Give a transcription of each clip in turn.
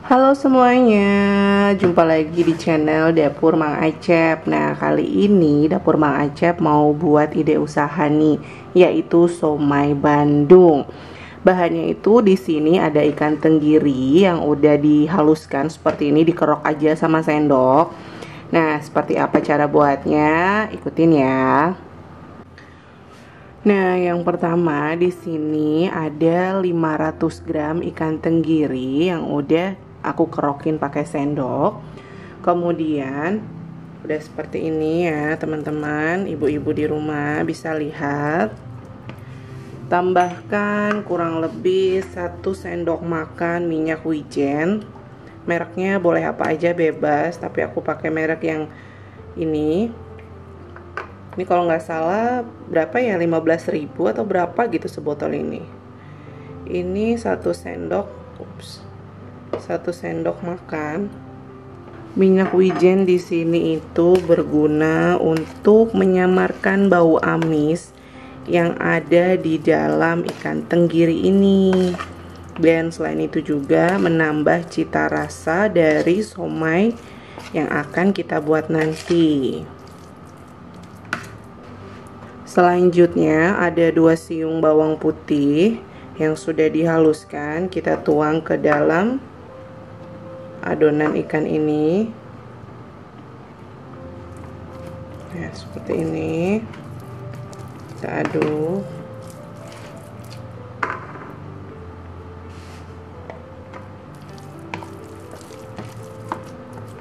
Halo semuanya, jumpa lagi di channel Dapur Mang Acep. Nah, kali ini Dapur Mang Acep mau buat ide usaha nih, yaitu somai Bandung. Bahannya itu di sini ada ikan tenggiri yang udah dihaluskan seperti ini, dikerok aja sama sendok. Nah, seperti apa cara buatnya? Ikutin ya. Nah, yang pertama di sini ada 500 gram ikan tenggiri yang udah aku kerokin pakai sendok. Kemudian udah seperti ini ya, teman-teman, ibu-ibu di rumah bisa lihat. Tambahkan kurang lebih 1 sendok makan minyak wijen. Mereknya boleh apa aja, bebas, tapi aku pakai merek yang ini. Ini kalau nggak salah berapa ya, 15.000 atau berapa gitu sebotol ini. Ini 1 sendok makan. Minyak wijen di sini itu berguna untuk menyamarkan bau amis yang ada di dalam ikan tenggiri ini. Dan selain itu juga menambah cita rasa dari somai yang akan kita buat nanti. Selanjutnya ada 2 siung bawang putih yang sudah dihaluskan, kita tuang ke dalam adonan ikan ini. Ya, seperti ini. Kita aduk.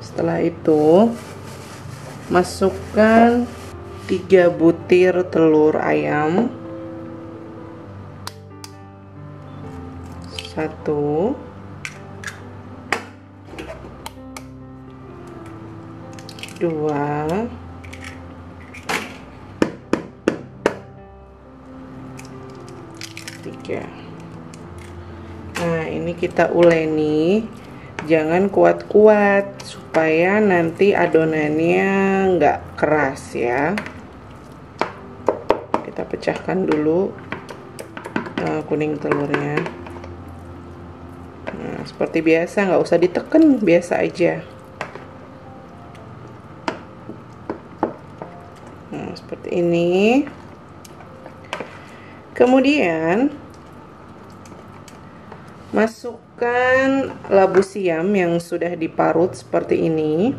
Setelah itu masukkan 3 butir telur ayam, 1, 2, 3. Nah, ini kita uleni, jangan kuat-kuat supaya nanti adonannya nggak keras ya. Kita pecahkan dulu kuning telurnya. Nah, seperti biasa, nggak usah ditekan, biasa aja. Nah, seperti ini. Kemudian masukkan labu siam yang sudah diparut seperti ini.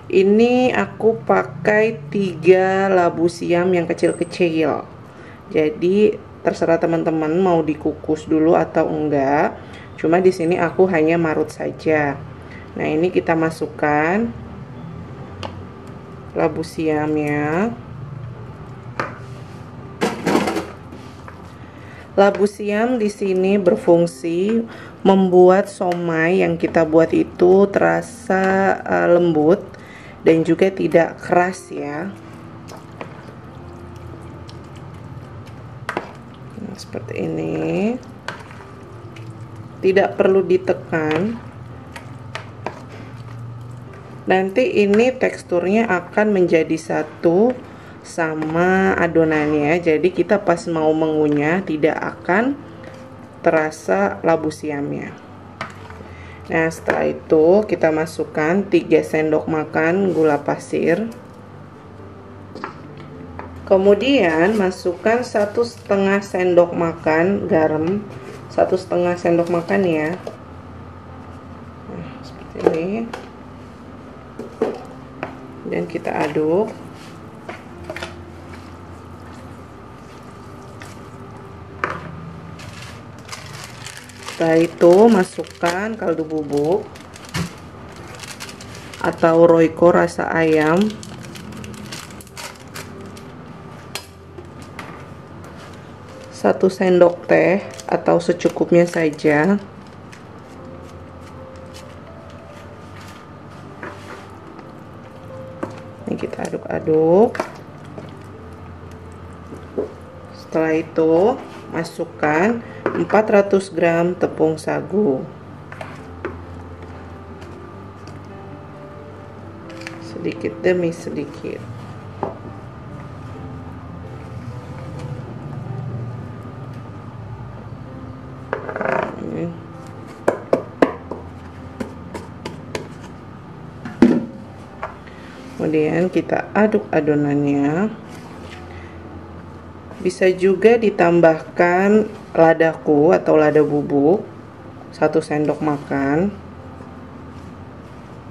Ini aku pakai 3 labu siam yang kecil-kecil. Jadi terserah teman-teman mau dikukus dulu atau enggak. Cuma di sini aku hanya marut saja. Nah, ini kita masukkan labu siamnya. Labu siam di sini berfungsi membuat somai yang kita buat itu terasa lembut dan juga tidak keras ya. Nah, seperti ini. Tidak perlu ditekan. Nanti ini teksturnya akan menjadi satu sama adonannya. Jadi kita pas mau mengunyah tidak akan terasa labu siamnya. Nah, setelah itu kita masukkan 3 sendok makan gula pasir. Kemudian masukkan 1,5 sendok makan garam, 1,5 sendok makan ya. Nah, seperti ini. Dan kita aduk. Setelah itu masukkan kaldu bubuk atau Royco rasa ayam, 1 sendok teh atau secukupnya saja. Ini kita aduk-aduk. Setelah itu masukkan 400 gram tepung sagu, sedikit demi sedikit. Kemudian kita aduk adonannya. Bisa juga ditambahkan ladaku atau lada bubuk 1 sendok makan.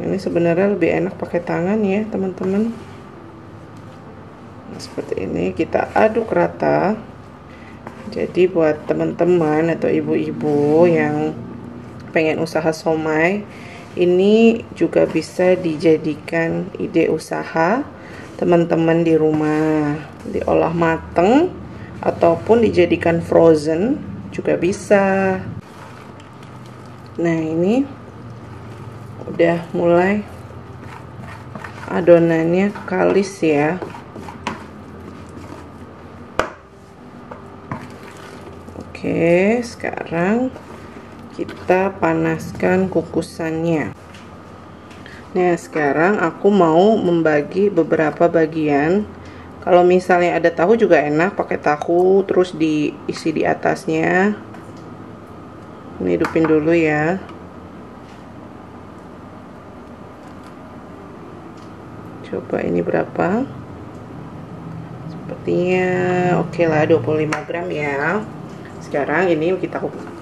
Ini sebenarnya lebih enak pakai tangan ya teman-teman. Nah, seperti ini kita aduk rata. Jadi buat teman-teman atau ibu-ibu yang pengen usaha somai, ini juga bisa dijadikan ide usaha teman-teman di rumah. Diolah mateng ataupun dijadikan frozen juga bisa. Nah, ini udah mulai adonannya kalis ya. Oke, sekarang kita panaskan kukusannya. Nah, sekarang aku mau membagi beberapa bagian. Kalau misalnya ada tahu juga enak, pakai tahu terus diisi di atasnya. Ini hidupin dulu ya. Coba ini berapa? Sepertinya oke lah, 25 gram ya. Sekarang ini kita kukus.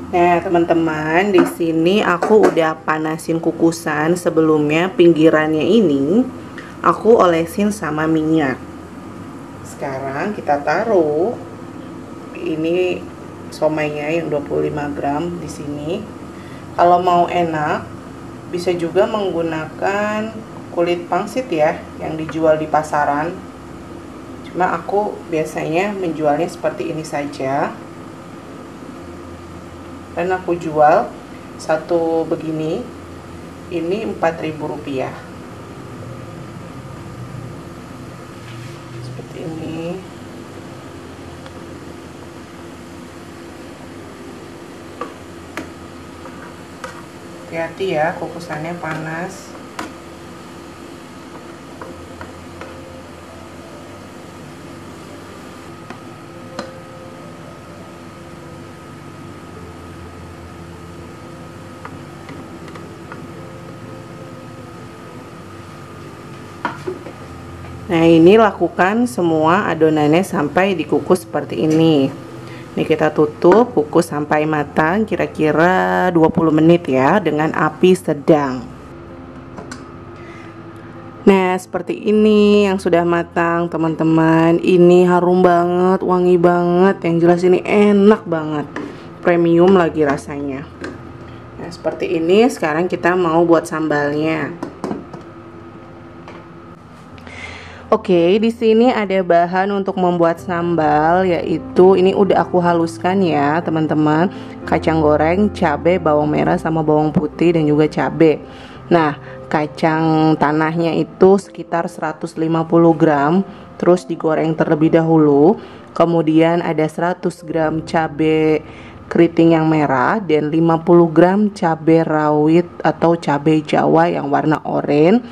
Nah, teman-teman, di sini aku udah panasin kukusan sebelumnya. Pinggirannya ini aku olesin sama minyak. Sekarang kita taruh ini somainya yang 25 gram di sini. Kalau mau enak, bisa juga menggunakan kulit pangsit ya yang dijual di pasaran. Cuma aku biasanya menjualnya seperti ini saja. Dan aku jual satu begini ini Rp4.000. Seperti ini. Hati-hati ya, kukusannya panas. Nah, ini lakukan semua adonannya sampai dikukus seperti ini. Ini kita tutup, kukus sampai matang kira-kira 20 menit ya dengan api sedang. Nah, seperti ini yang sudah matang teman-teman. Ini harum banget, wangi banget. Yang jelas ini enak banget. Premium lagi rasanya. Nah, seperti ini. Sekarang kita mau buat sambalnya. Oke, di sini ada bahan untuk membuat sambal, yaitu ini udah aku haluskan ya teman-teman. Kacang goreng, cabai, bawang merah sama bawang putih dan juga cabai. Nah, kacang tanahnya itu sekitar 150 gram, terus digoreng terlebih dahulu. Kemudian ada 100 gram cabai keriting yang merah dan 50 gram cabai rawit atau cabai Jawa yang warna oranye,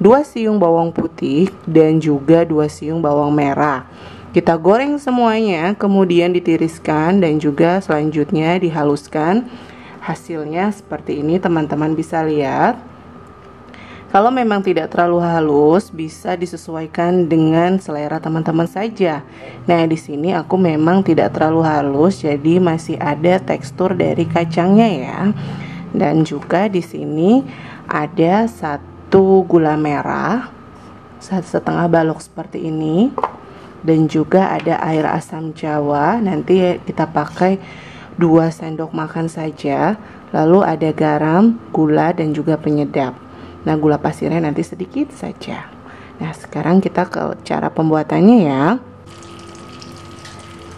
2 siung bawang putih dan juga 2 siung bawang merah. Kita goreng semuanya, kemudian ditiriskan dan juga selanjutnya dihaluskan. Hasilnya seperti ini, teman-teman bisa lihat. Kalau memang tidak terlalu halus, bisa disesuaikan dengan selera teman-teman saja. Nah, di sini aku memang tidak terlalu halus, jadi masih ada tekstur dari kacangnya ya. Dan juga di sini ada satu gula merah 1,5 balok seperti ini, dan juga ada air asam jawa. Nanti kita pakai 2 sendok makan saja. Lalu ada garam, gula dan juga penyedap. Nah, gula pasirnya nanti sedikit saja. Nah, sekarang kita ke cara pembuatannya ya.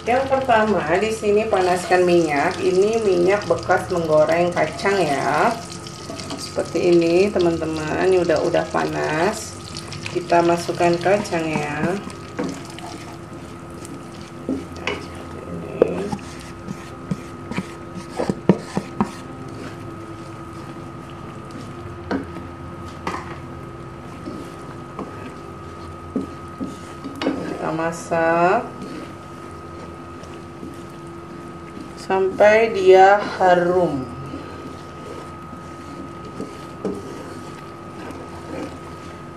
Yang pertama, di sini panaskan minyak. Ini minyak bekas menggoreng kacang ya. Seperti ini teman-teman, ini udah panas. Kita masukkan kacangnya. Kita masak sampai dia harum.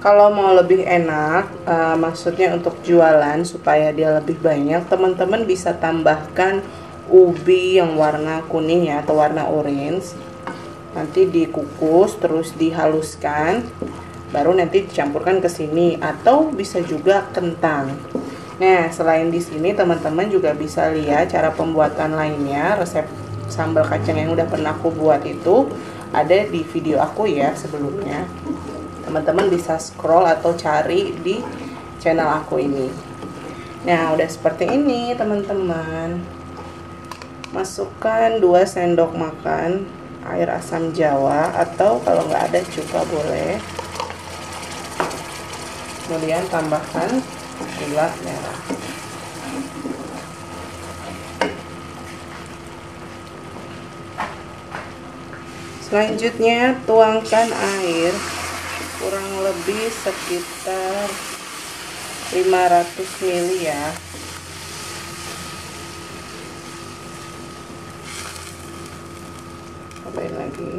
Kalau mau lebih enak, maksudnya untuk jualan supaya dia lebih banyak, teman-teman bisa tambahkan ubi yang warna kuning ya, atau warna orange. Nanti dikukus terus dihaluskan, baru nanti dicampurkan ke sini, atau bisa juga kentang. Nah, selain di sini teman-teman juga bisa lihat cara pembuatan lainnya, resep sambal kacang yang udah pernah aku buat itu ada di video aku ya sebelumnya. Teman-teman bisa scroll atau cari di channel aku ini. Nah, udah seperti ini teman-teman. Masukkan 2 sendok makan air asam jawa, atau kalau nggak ada cuka boleh. Kemudian tambahkan gula merah. Selanjutnya tuangkan air kurang lebih sekitar 500 ml ya. Tambahin lagi.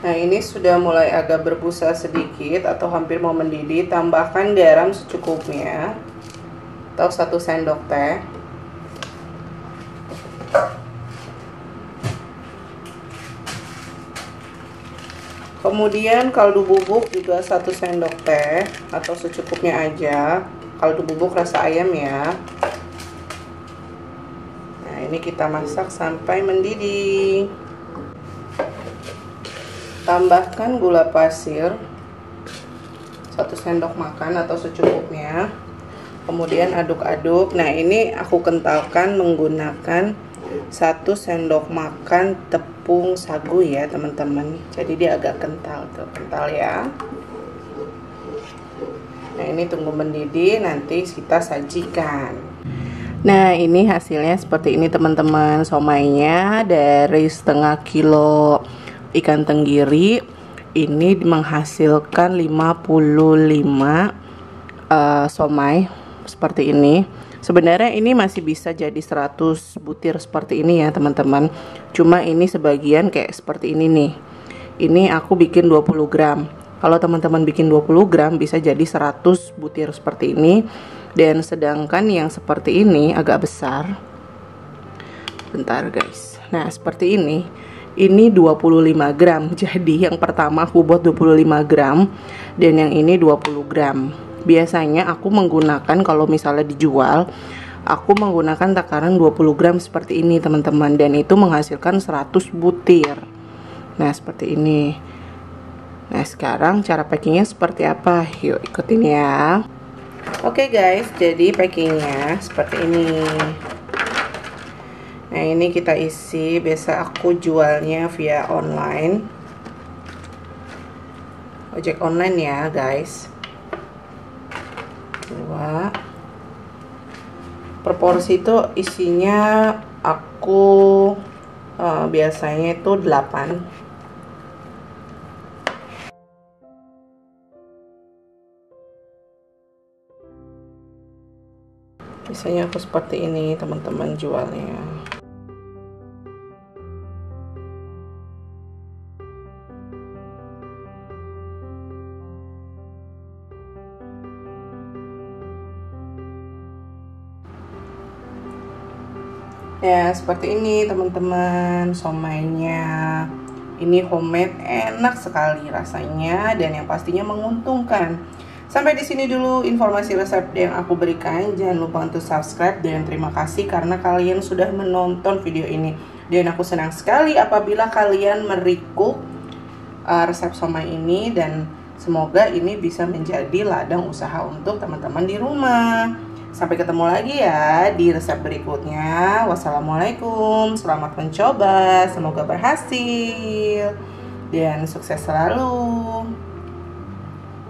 Nah, ini sudah mulai agak berbusa sedikit atau hampir mau mendidih. Tambahkan garam secukupnya atau 1 sendok teh. Kemudian kaldu bubuk juga 1 sendok teh atau secukupnya aja. Kaldu bubuk rasa ayam ya. Nah, ini kita masak sampai mendidih. Tambahkan gula pasir 1 sendok makan atau secukupnya. Kemudian aduk-aduk. Nah, ini aku kentalkan menggunakan 1 sendok makan tepung sagu ya teman-teman. Jadi dia agak kental tuh, kental ya. Nah, ini tunggu mendidih, nanti kita sajikan. Nah, ini hasilnya seperti ini teman-teman. Somainya dari setengah kilo ikan tenggiri ini menghasilkan 55 somai seperti ini. Sebenarnya ini masih bisa jadi 100 butir seperti ini ya teman-teman. Cuma ini sebagian kayak seperti ini nih. Ini aku bikin 20 gram. Kalau teman-teman bikin 20 gram bisa jadi 100 butir seperti ini. Dan sedangkan yang seperti ini agak besar. Bentar guys. Nah, seperti ini 25 gram. Jadi yang pertama aku buat 25 gram dan yang ini 20 gram. Biasanya aku menggunakan, kalau misalnya dijual, aku menggunakan takaran 20 gram seperti ini teman-teman, dan itu menghasilkan 100 butir. Nah, seperti ini. Nah, sekarang cara packingnya seperti apa? Yuk ikutin ya. Oke guys, jadi packingnya seperti ini. Nah, ini kita isi. Biasa aku jualnya via online, ojek online ya guys. 2 per porsi itu isinya aku biasanya itu 8. Biasanya aku seperti ini teman-teman jualnya. Ya, seperti ini teman-teman somainya. Ini homemade, enak sekali rasanya dan yang pastinya menguntungkan. Sampai di sini dulu informasi resep yang aku berikan. Jangan lupa untuk subscribe dan terima kasih karena kalian sudah menonton video ini. Dan aku senang sekali apabila kalian merecook resep somai ini, dan semoga ini bisa menjadi ladang usaha untuk teman-teman di rumah. Sampai ketemu lagi ya di resep berikutnya. Wassalamualaikum, selamat mencoba, semoga berhasil dan sukses selalu.